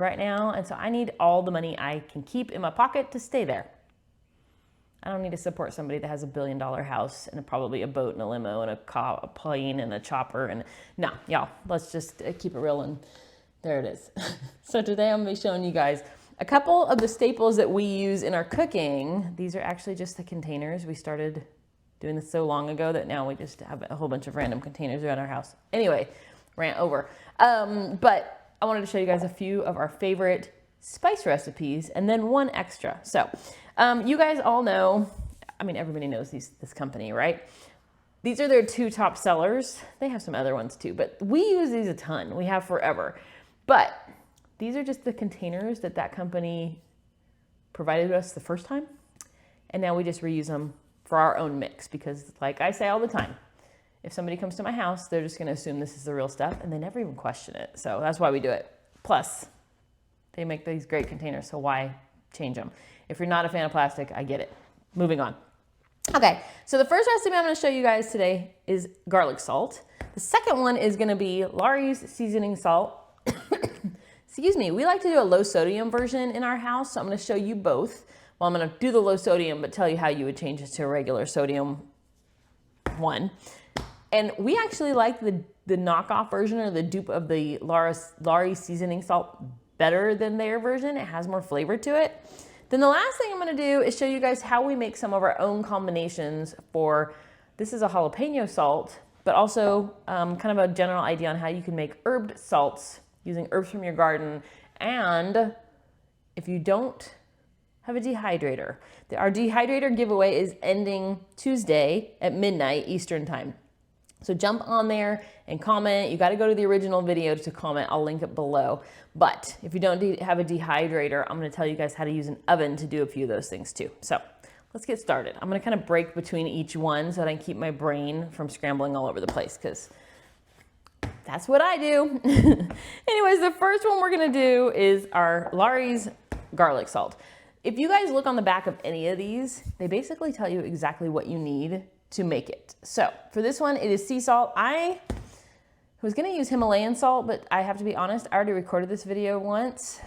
right now, and so I need all the money I can keep in my pocket to stay there. I don't need to support somebody that has $1 billion house and probably a boat and a limo and a plane and a chopper. And no, y'all, let's just keep it real. And there it is. So today I'm going to be showing you guys a couple of the staples that we use in our cooking. These are actually just the containers. We started doing this so long ago that now we just have a whole bunch of random containers around our house. Anyway, rant over. But I wanted to show you guys a few of our favorite spice recipes and then one extra. So you guys all know, I mean, everybody knows this company, right? These are their 2 top sellers. They have some other ones too, but we use these a ton. We have forever. But these are just the containers that company provided us the first time. And now we just reuse them for our own mix because, like I say all the time, if somebody comes to my house, they're just going to assume this is the real stuff and they never even question it. So that's why we do it. Plus, they make these great containers, so why change them? If you're not a fan of plastic, I get it. Moving on. Okay, so the first recipe I'm going to show you guys today is garlic salt. The second one is going to be Lawry's seasoning salt. Excuse me, we like to do a low sodium version in our house, so I'm going to show you both. Well, I'm going to do the low sodium, but tell you how you would change it to a regular sodium one. And we actually like the knockoff version or the dupe of the Lawry's seasoning salt better than their version. It has more flavor to it. Then the last thing I'm going to do is show you guys how we make some of our own combinations for, this is a jalapeno salt, but also kind of a general idea on how you can make herbed salts using herbs from your garden. And if you don't have a dehydrator, our dehydrator giveaway is ending Tuesday at midnight Eastern time. So jump on there and comment. You got to go to the original video to comment. I'll link it below. But if you don't have a dehydrator, I'm going to tell you guys how to use an oven to do a few of those things too. So let's get started. I'm going to kind of break between each one so that I can keep my brain from scrambling all over the place because that's what I do. Anyways, the first one we're going to do is our Lawry's garlic salt. If you guys look on the back of any of these, they basically tell you exactly what you need to make it. So for this one, it is sea salt. I was gonna use Himalayan salt, but I have to be honest, I already recorded this video once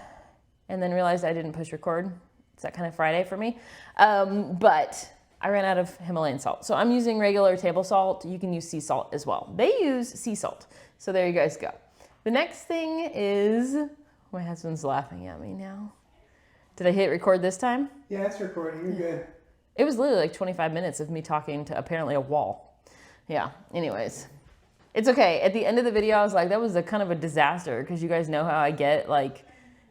and then realized I didn't push record. It's that kind of Friday for me. But I ran out of Himalayan salt. So I'm using regular table salt. You can use sea salt as well. They use sea salt. So there you guys go. The next thing is, my husband's laughing at me now. Did I hit record this time? Yeah, it's recording. You're good. It was literally like 25 minutes of me talking to apparently a wall. Yeah, anyways. It's okay. At the end of the video, I was like, that was a kind of a disaster because you guys know how I get like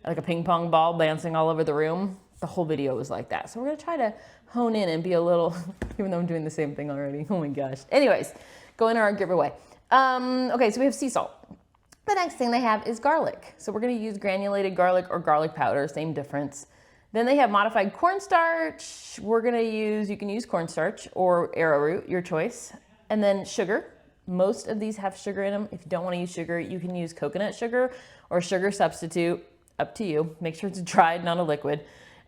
a ping pong ball bouncing all over the room. The whole video was like that. So we're going to try to hone in and be a little, even though I'm doing the same thing already. Oh my gosh. Anyways, go into our giveaway. Okay, so we have sea salt. The next thing they have is garlic. So we're going to use granulated garlic or garlic powder, same difference. Then they have modified cornstarch. We're gonna use, you can use cornstarch or arrowroot, your choice. And then sugar. Most of these have sugar in them. If you don't wanna use sugar, you can use coconut sugar or sugar substitute, up to you. Make sure it's dried, not a liquid.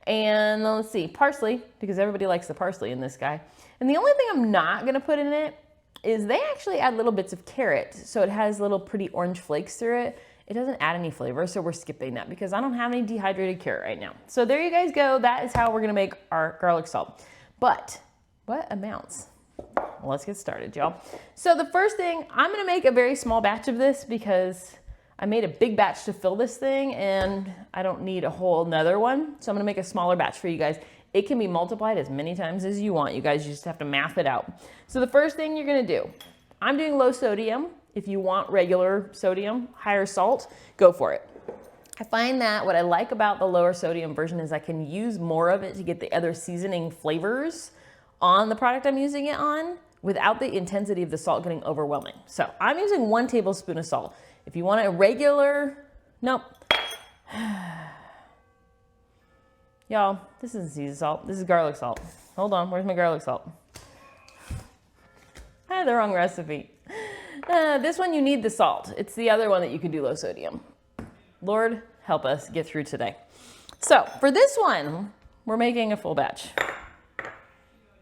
And let's see, parsley, because everybody likes the parsley in this guy. And the only thing I'm not gonna put in it is they actually add little bits of carrot. So it has little pretty orange flakes through it. It doesn't add any flavor, so we're skipping that because I don't have any dehydrated carrot right now. So there you guys go. That is how we're gonna make our garlic salt. But what amounts? Well, let's get started, y'all. So the first thing, I'm gonna make a very small batch of this because I made a big batch to fill this thing and I don't need a whole nother one. So I'm gonna make a smaller batch for you guys. It can be multiplied as many times as you want. You guys just have to math it out. So the first thing you're gonna do, I'm doing low sodium. If you want regular sodium, higher salt, go for it. I find that what I like about the lower sodium version is I can use more of it to get the other seasoning flavors on the product I'm using it on without the intensity of the salt getting overwhelming. So I'm using 1 tablespoon of salt. If you want a regular, nope. Y'all, this isn't sea salt, this is garlic salt. Hold on, where's my garlic salt? I had the wrong recipe. This one you need the salt. It's the other one that you can do low sodium. Lord, help us get through today. So for this one, we're making a full batch.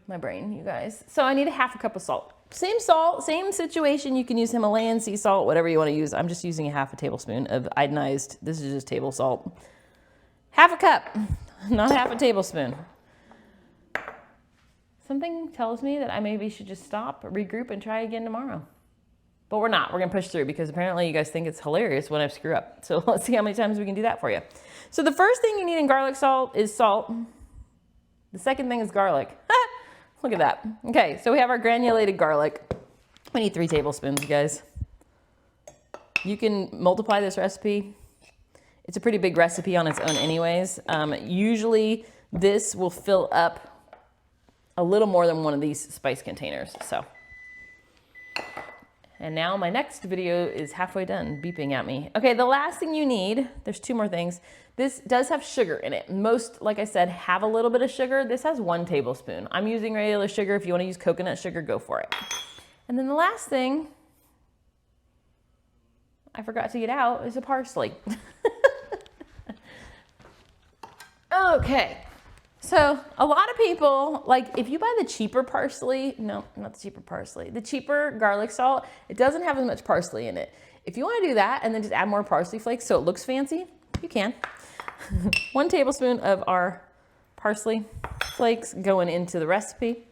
My brain, you guys. So I need a 1/2 cup of salt. Same salt, same situation. You can use Himalayan sea salt, whatever you want to use. I'm just using a half a tablespoon of iodinized, this is just table salt. Half a cup, not half a tablespoon. Something tells me that I maybe should just stop, regroup, and try again tomorrow. But we're not. We're going to push through because apparently you guys think it's hilarious when I screw up. So let's see how many times we can do that for you. So the first thing you need in garlic salt is salt. The second thing is garlic. Look at that. Okay, so we have our granulated garlic. We need 3 tablespoons, you guys. You can multiply this recipe. It's a pretty big recipe on its own anyways. Usually this will fill up a little more than one of these spice containers. So, and now my next video is halfway done beeping at me. Okay, the last thing you need, there's 2 more things. This does have sugar in it. Most, like I said, have a little bit of sugar. This has 1 tablespoon. I'm using regular sugar. If you want to use coconut sugar, go for it. And then the last thing I forgot to get out is a parsley. Okay. So a lot of people, like if you buy the cheaper parsley, no, not the cheaper parsley, the cheaper garlic salt, it doesn't have as much parsley in it. If you want to do that and then just add more parsley flakes so it looks fancy, you can. 1 tablespoon of our parsley flakes going into the recipe.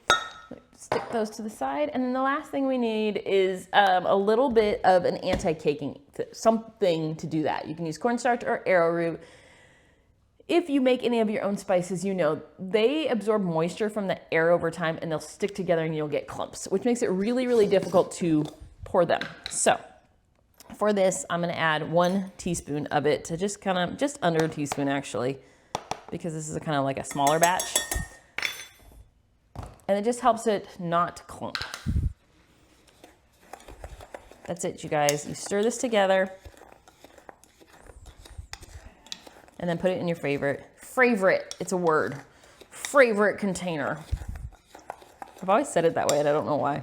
Stick those to the side. And then the last thing we need is a little bit of an anti-caking, something to do that. You can use cornstarch or arrowroot. If you make any of your own spices, you know, they absorb moisture from the air over time and they'll stick together and you'll get clumps, which makes it really, really difficult to pour them. So for this, I'm gonna add 1 teaspoon of it to just under a teaspoon actually, because this is kind of like a smaller batch. And it just helps it not clump. That's it, you guys. You stir this together. And then put it in your favorite, it's a word, favorite container. I've always said it that way and I don't know why.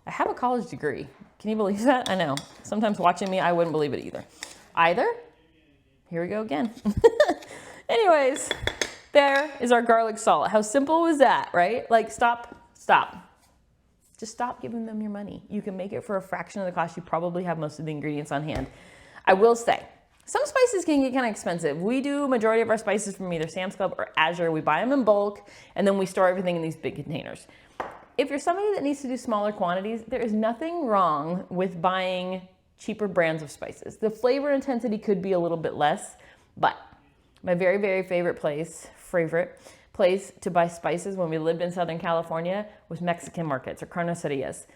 I have a college degree. Can you believe that? I know. Sometimes watching me, I wouldn't believe it either. Here we go again. Anyways, there is our garlic salt. How simple was that, right? Like stop. Just stop giving them your money. You can make it for a fraction of the cost. You probably have most of the ingredients on hand. I will say, some spices can get kind of expensive. We do majority of our spices from either Sam's Club or Azure. We buy them in bulk and then we store everything in these big containers. If you're somebody that needs to do smaller quantities, there is nothing wrong with buying cheaper brands of spices. The flavor intensity could be a little bit less, but my very, very favorite place to buy spices when we lived in Southern California was Mexican markets or carnicerias.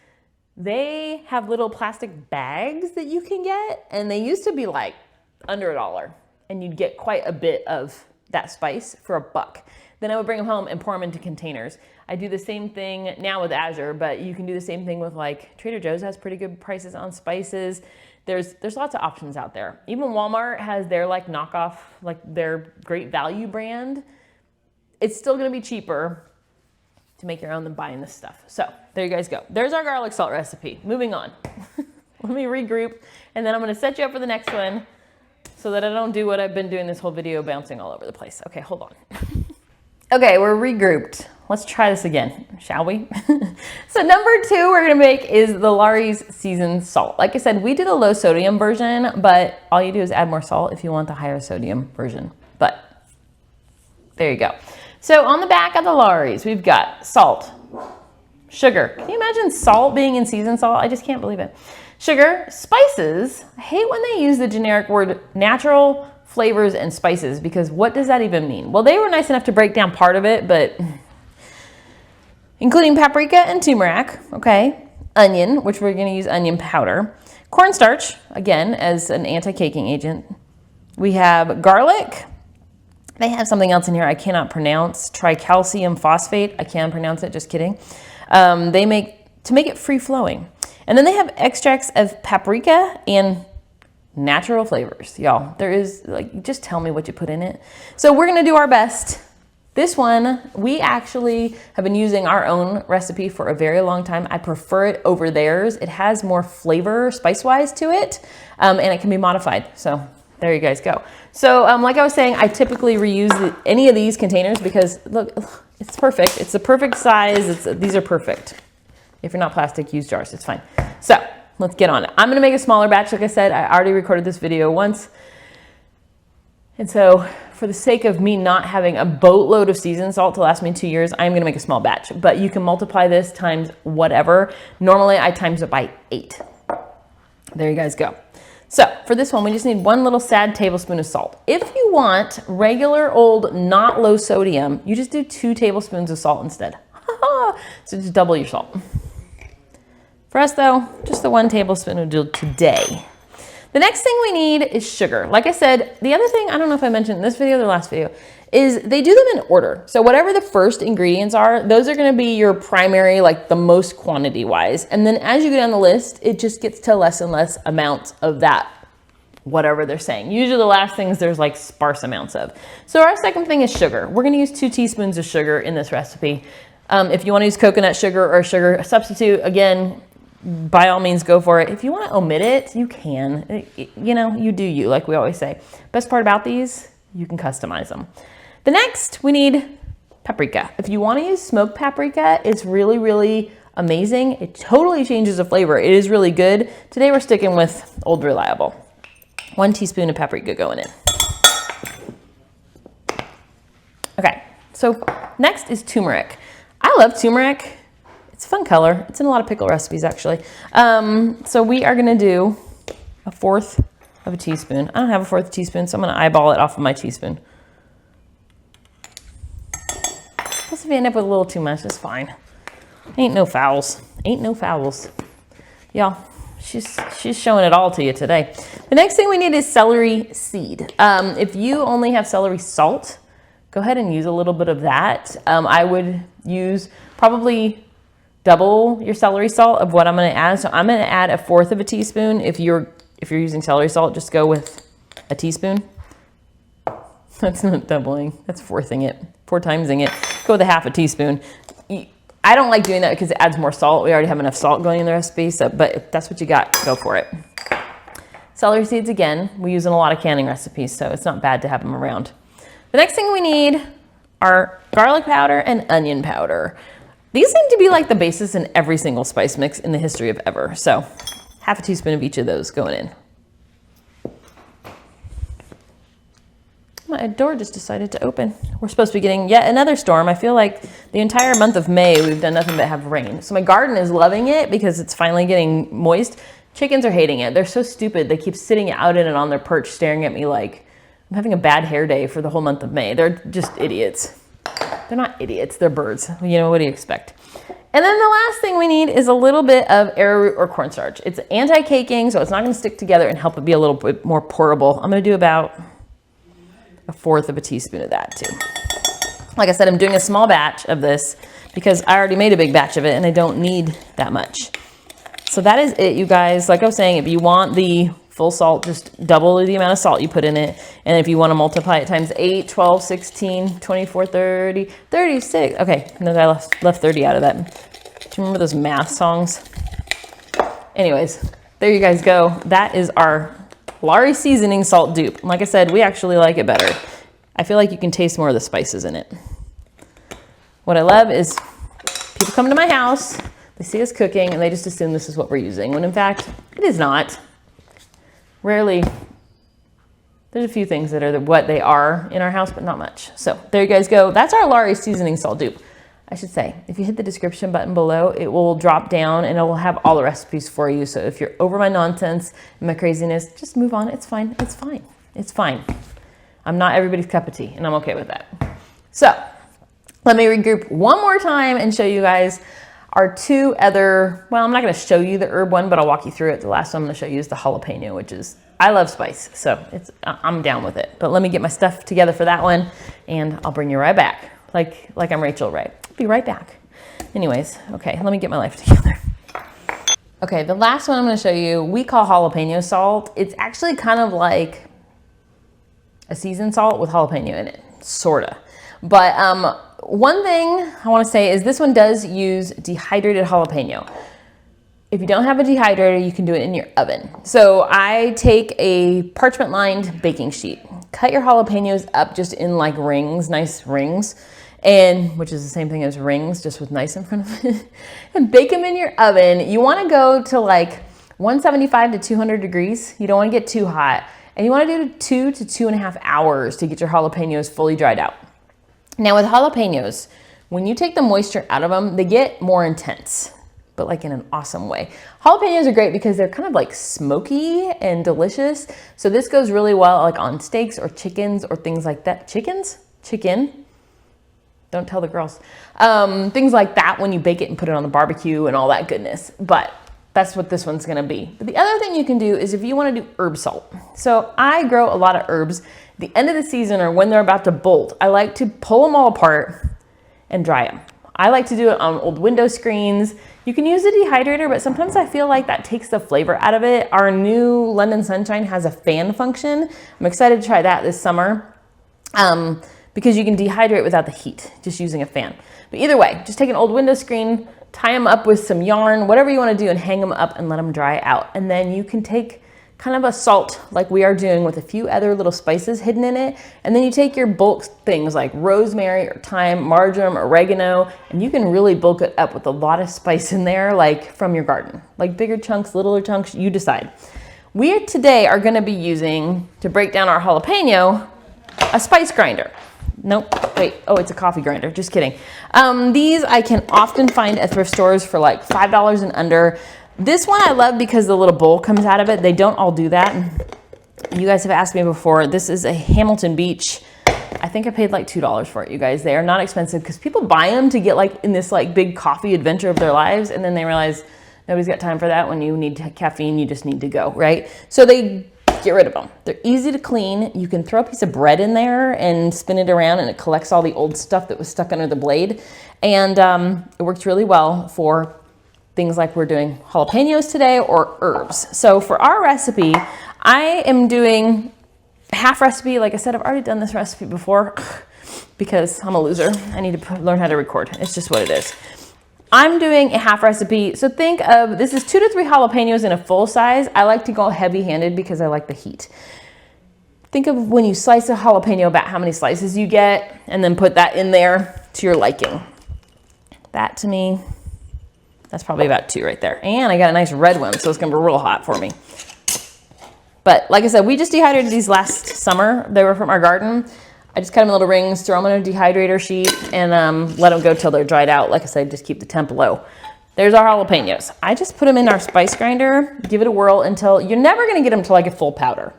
They have little plastic bags that you can get and they used to be like under $1 and you'd get quite a bit of that spice for $1. Then I would bring them home and pour them into containers. I do the same thing now with Azure, but you can do the same thing with like Trader Joe's has pretty good prices on spices. There's lots of options out there. Even Walmart has their like knockoff, like their great value brand. It's still gonna be cheaper to make your own than buying this stuff. So there you guys go. There's our garlic salt recipe. Moving on. Let me regroup and then I'm gonna set you up for the next one so that I don't do what I've been doing this whole video, bouncing all over the place. Okay, hold on. Okay, we're regrouped. Let's try this again, shall we? So number 2 we're gonna make is the Lawry's seasoned salt. Like I said, we do the low sodium version, but all you do is add more salt if you want the higher sodium version. But there you go. So on the back of the Lawry's, we've got salt, sugar. Can you imagine salt being in seasoned salt? I just can't believe it. Sugar, spices. I hate when they use the generic word natural flavors and spices because what does that even mean? Well, they were nice enough to break down part of it, but including paprika and turmeric, okay, onion, which we're going to use onion powder, cornstarch, again, as an anti-caking agent. We have garlic. They have something else in here I cannot pronounce. Tricalcium phosphate. I can pronounce it, just kidding. To make it free-flowing. And then they have extracts of paprika and natural flavors, y'all. There is, like, just tell me what you put in it. So we're gonna do our best. This one, we actually have been using our own recipe for a very long time. I prefer it over theirs. It has more flavor, spice-wise, to it, and it can be modified. So there you guys go. So like I was saying, I typically reuse any of these containers because, look, it's perfect. It's the perfect size. These are perfect. If you're not plastic, use jars, it's fine. So let's get on it. I'm gonna make a smaller batch. Like I said, I already recorded this video once. And so for the sake of me not having a boatload of seasoned salt to last me 2 years, I'm gonna make a small batch, but you can multiply this times whatever. Normally I times it by 8. There you guys go. So for this one, we just need 1 little sad tablespoon of salt. If you want regular old, not low sodium, you just do 2 tablespoons of salt instead. So just double your salt. For us though, just the 1 tablespoon will do today. The next thing we need is sugar. Like I said, the other thing, I don't know if I mentioned in this video or the last video, is they do them in order. So whatever the first ingredients are, those are gonna be your primary, like the most quantity wise. And then as you go down the list, it just gets to less and less amounts of that, whatever they're saying. Usually the last things there's like sparse amounts of. So our second thing is sugar. We're gonna use 2 teaspoons of sugar in this recipe. If you wanna use coconut sugar or sugar substitute, again, by all means go for it. If you want to omit it, you can. You know, you do you, like we always say. Best part about these, you can customize them. The next, we need paprika. If you want to use smoked paprika, it's really, really amazing. It totally changes the flavor. It is really good. Today we're sticking with Old Reliable. 1 teaspoon of paprika going in. Okay, so next is turmeric. I love turmeric. It's a fun color. It's in a lot of pickle recipes, actually. So we are gonna do 1/4 of a teaspoon. I don't have a 1/4 teaspoon, so I'm gonna eyeball it off of my teaspoon. Plus, if you end up with a little too much, it's fine. Ain't no fouls. Ain't no fouls. Y'all, she's showing it all to you today. The next thing we need is celery seed. If you only have celery salt, go ahead and use a little bit of that. I would use probably double your celery salt of what I'm going to add. So I'm going to add 1/4 of a teaspoon. If you're using celery salt, just go with a teaspoon. That's not doubling. That's 4thing it. 4 timesing it. Go with a 1/2 teaspoon. I don't like doing that because it adds more salt. We already have enough salt going in the recipe. So, but if that's what you got, go for it. Celery seeds, again, we use in a lot of canning recipes, so it's not bad to have them around. The next thing we need are garlic powder and onion powder. These seem to be like the basis in every single spice mix in the history of ever. So 1/2 teaspoon of each of those going in. My door just decided to open. We're supposed to be getting yet another storm. I feel like the entire month of May, we've done nothing but have rain. So my garden is loving it because it's finally getting moist. Chickens are hating it. They're so stupid. They keep sitting out in it on their perch staring at me like I'm having a bad hair day for the whole month of May. They're just idiots. They're not idiots, they're birds. You know, what do you expect? And then the last thing we need is a little bit of arrowroot or cornstarch. It's anti-caking, so it's not gonna stick together and help it be a little bit more pourable. I'm gonna do about 1/4 of a teaspoon of that too. Like I said, I'm doing a small batch of this because I already made a big batch of it and I don't need that much. So that is it, you guys. Like I was saying, if you want the full salt, just double the amount of salt you put in it. And if you want to multiply it times 8, 12, 16, 24, 30, 36. Okay, no, I left 30 out of that. Do you remember those math songs? Anyways, there you guys go. That is our Lawry seasoning salt dupe. Like I said, we actually like it better. I feel like you can taste more of the spices in it. What I love is people come to my house, they see us cooking, and they just assume this is what we're using, when in fact, it is not. Rarely, there's a few things that are what they are in our house, but not much. So there you guys go. That's our Lawry seasoning salt dupe. I should say, if you hit the description button below, it will drop down and it will have all the recipes for you. So if you're over my nonsense and my craziness, just move on. It's fine. It's fine. It's fine. I'm not everybody's cup of tea, and I'm okay with that. So let me regroup one more time and show you guys our 2 other, well, I'm not going to show you the herb one, but I'll walk you through it. The last one I'm going to show you is the jalapeno, which is, I love spice, so I'm down with it. But let me get my stuff together for that one, and I'll bring you right back, like I'm Rachel Ray. Be right back. Anyways, okay, let me get my life together. Okay, the last one I'm going to show you, we call jalapeno salt. It's actually kind of like a seasoned salt with jalapeno in it, sorta. But one thing I want to say is this one does use dehydrated jalapeno. If you don't have a dehydrator, you can do it in your oven. So I take a parchment lined baking sheet, cut your jalapenos up just in like rings, nice rings, and which is the same thing as rings, just with nice in front of it, and bake them in your oven. You want to go to like 175 to 200 degrees. You don't want to get too hot. And you want to do 2 to 2.5 hours to get your jalapenos fully dried out. Now with jalapenos, when you take the moisture out of them, they get more intense, but like in an awesome way. Jalapenos are great because they're kind of like smoky and delicious. So this goes really well like on steaks or chickens or things like that. Chicken. Don't tell the girls. Things like that when you bake it and put it on the barbecue and all that goodness. But that's what this one's gonna be. But the other thing you can do is if you wanna do herb salt. So I grow a lot of herbs. At the end of the season or when they're about to bolt, I like to pull them all apart and dry them. I like to do it on old window screens. You can use a dehydrator, but sometimes I feel like that takes the flavor out of it. Our new London Sunshine has a fan function. I'm excited to try that this summer because you can dehydrate without the heat, just using a fan. But either way, just take an old window screen, tie them up with some yarn, whatever you want to do, and hang them up and let them dry out. And then you can take kind of a salt like we are doing with a few other little spices hidden in it. And then you take your bulk things like rosemary or thyme, marjoram, oregano, and you can really bulk it up with a lot of spice in there, like from your garden, like bigger chunks, littler chunks, you decide. We today are going to be using, to break down our jalapeno, a spice grinder. Nope, wait, oh, it's a coffee grinder, just kidding. These I can often find at thrift stores for like $5 and under. This one I love because the little bowl comes out of it. They don't all do that. You guys have asked me before. This is a Hamilton Beach. I think I paid like $2 for it, you guys. They are not expensive because people buy them to get like in this like big coffee adventure of their lives. And then they realize nobody's got time for that. When you need caffeine, you just need to go, right? So they get rid of them. They're easy to clean. You can throw a piece of bread in there and spin it around and it collects all the old stuff that was stuck under the blade. And it works really well for things like we're doing jalapenos today or herbs. So for our recipe, I am doing a half recipe. Like I said, I've already done this recipe before because I'm a loser. I need to learn how to record. It's just what it is. I'm doing a half recipe. So think of, this is 2 to 3 jalapenos in a full size. I like to go heavy handed because I like the heat. Think of when you slice a jalapeno about how many slices you get and then put that in there to your liking. That to me, that's probably about 2 right there. And I got a nice red one, so it's gonna be real hot for me. But like I said, we just dehydrated these last summer. They were from our garden. I just cut them in little rings, throw them on a dehydrator sheet, and let them go till they're dried out. Like I said, just keep the temp low. There's our jalapenos. I just put them in our spice grinder, give it a whirl until, you're never gonna get them to like a full powder,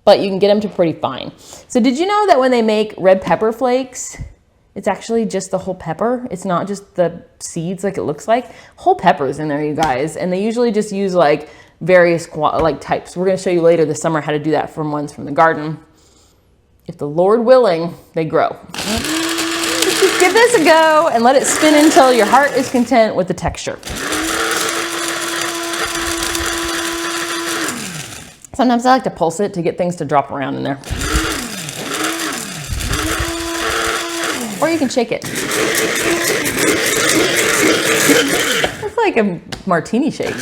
but you can get them to pretty fine. So did you know that when they make red pepper flakes, it's actually just the whole pepper? It's not just the seeds like it looks like. Whole pepper's in there, you guys. And they usually just use like various types. We're gonna show you later this summer how to do that from ones from the garden. If the Lord willing, they grow. Just give this a go and let it spin until your heart is content with the texture. Sometimes I like to pulse it to get things to drop around in there. Or you can shake it. It's like a martini shake.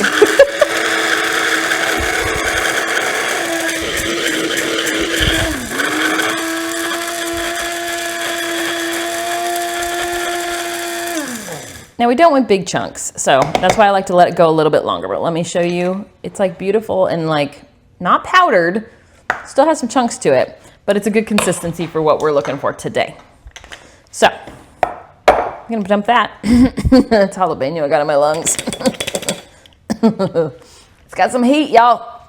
Now we don't want big chunks, so that's why I like to let it go a little bit longer, but let me show you. It's like beautiful and like not powdered, still has some chunks to it, but it's a good consistency for what we're looking for today. So, I'm gonna dump that. That's jalapeno I got in my lungs. It's got some heat, y'all.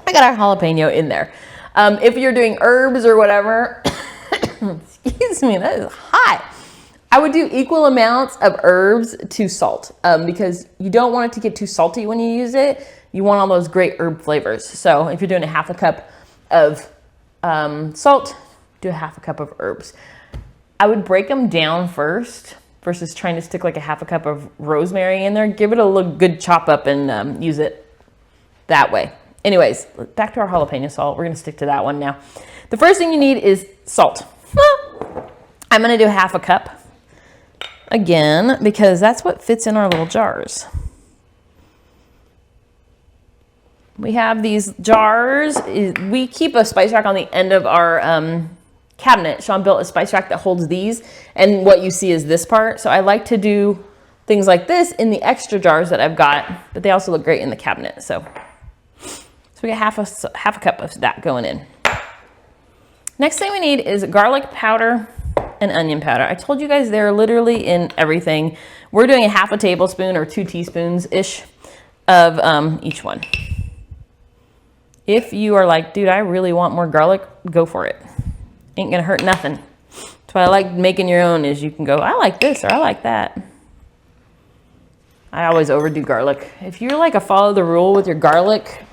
I got our jalapeno in there. If you're doing herbs or whatever, excuse me, that is hot. I would do equal amounts of herbs to salt because you don't want it to get too salty when you use it. You want all those great herb flavors. So if you're doing a half a cup of salt, do a half a cup of herbs. I would break them down first versus trying to stick like a half a cup of rosemary in there. Give it a little good chop up and use it that way. Anyways, back to our jalapeno salt. We're gonna stick to that one now. The first thing you need is salt. I'm gonna do half a cup. Again, because that's what fits in our little jars. We have these jars. We keep a spice rack on the end of our cabinet, Sean built a spice rack that holds these, and what you see is this part. So I like to do things like this in the extra jars that I've got, but they also look great in the cabinet. So we got half a cup of that going in. Next thing we need is garlic powder and onion powder. I told you guys they're literally in everything. We're doing a half a tablespoon or 2 teaspoons-ish of each one. If you are like, dude, I really want more garlic, go for it. Ain't gonna hurt nothing. That's why I like making your own, is you can go, I like this or I like that. I always overdo garlic. If you're like a follow the rule with your garlic,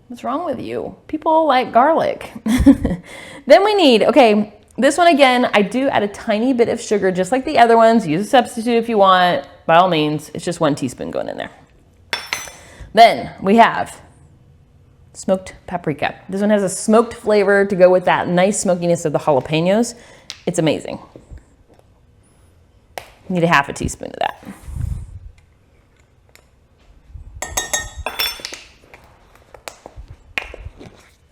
what's wrong with you? People like garlic. Then we need, okay, this one again, I do add a tiny bit of sugar, just like the other ones. Use a substitute if you want. By all means, it's just 1 teaspoon going in there. Then we have smoked paprika. This one has a smoked flavor to go with that nice smokiness of the jalapenos. It's amazing. Need a half a teaspoon of that.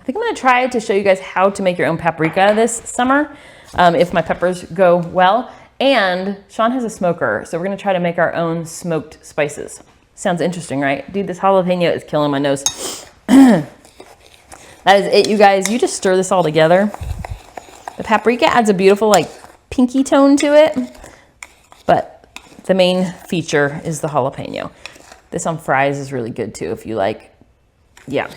I think I'm gonna try to show you guys how to make your own paprika this summer, if my peppers go well. And Sean has a smoker, so we're gonna try to make our own smoked spices. Sounds interesting, right? Dude, this jalapeno is killing my nose. That is it, you guys. You just stir this all together. The paprika adds a beautiful like pinky tone to it, but the main feature is the jalapeno. This on fries is really good too if you like, yeah.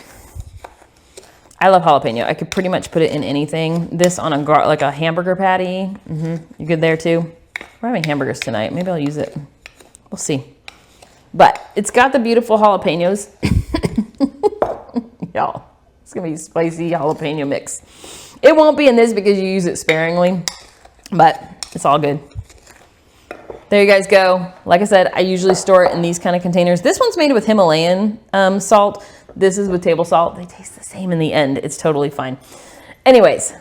I love jalapeno. I could pretty much put it in anything. This on a like a hamburger patty. You good there too? We're having hamburgers tonight. Maybe I'll use it. We'll see. But it's got the beautiful jalapenos. Y'all, it's gonna be spicy jalapeno mix. It won't be in this because you use it sparingly, but it's all good. There you guys go. Like I said, I usually store it in these kind of containers. This one's made with Himalayan salt. This is with table salt. They taste the same in the end. It's totally fine. Anyways,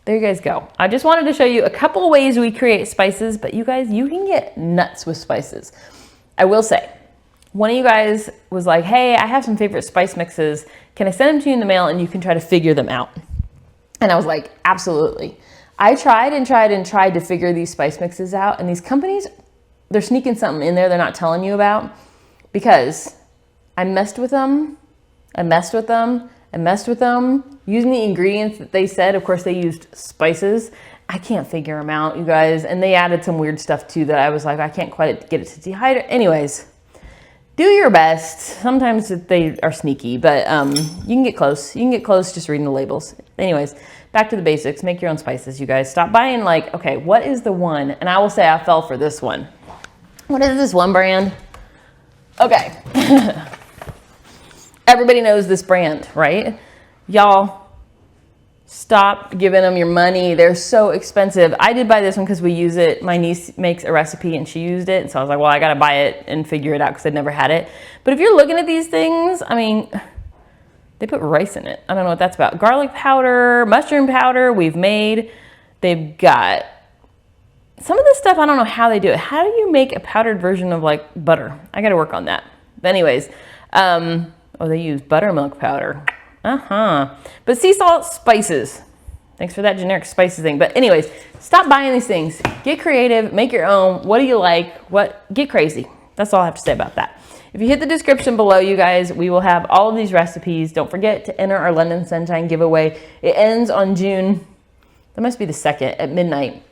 there you guys go. I just wanted to show you a couple ways we create spices, but you guys, you can get nuts with spices. I will say, one of you guys was like, hey, I have some favorite spice mixes. Can I send them to you in the mail and you can try to figure them out? And I was like, absolutely. I tried and tried and tried to figure these spice mixes out, and these companies, they're sneaking something in there they're not telling you about, because I messed with them. I messed with them, using the ingredients that they said. Of course, they used spices. I can't figure them out, you guys. And they added some weird stuff too that I was like, I can't quite get it to dehydrate. Anyways, do your best. Sometimes they are sneaky, but you can get close. You can get close just reading the labels. Anyways, back to the basics. Make your own spices, you guys. Stop buying like, okay, what is the one? And I will say I fell for this one. What is this one brand? Okay. Everybody knows this brand, right? Y'all, stop giving them your money. They're so expensive. I did buy this one because we use it. My niece makes a recipe and she used it. So I was like, well, I got to buy it and figure it out because I'd never had it. But if you're looking at these things, I mean, they put rice in it. I don't know what that's about. Garlic powder, mushroom powder we've made. They've got some of this stuff. I don't know how they do it. How do you make a powdered version of like butter? I got to work on that. But anyways, oh, they use buttermilk powder. But sea salt, spices. Thanks for that generic spices thing. But anyways, stop buying these things. Get creative, make your own. What do you like? Get crazy. That's all I have to say about that. If you hit the description below, you guys, we will have all of these recipes. Don't forget to enter our London Sunshine giveaway. It ends on June, that must be the 2nd at midnight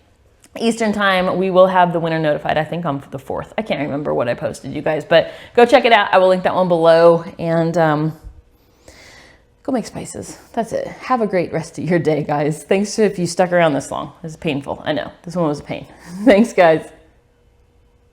Eastern time. We will have the winner notified, I think on the 4th. I can't remember what I posted, you guys, but go check it out. I will link that one below, and go make spices. That's it. Have a great rest of your day, guys. Thanks if you stuck around this long. This is painful. I know. This one was a pain. Thanks, guys.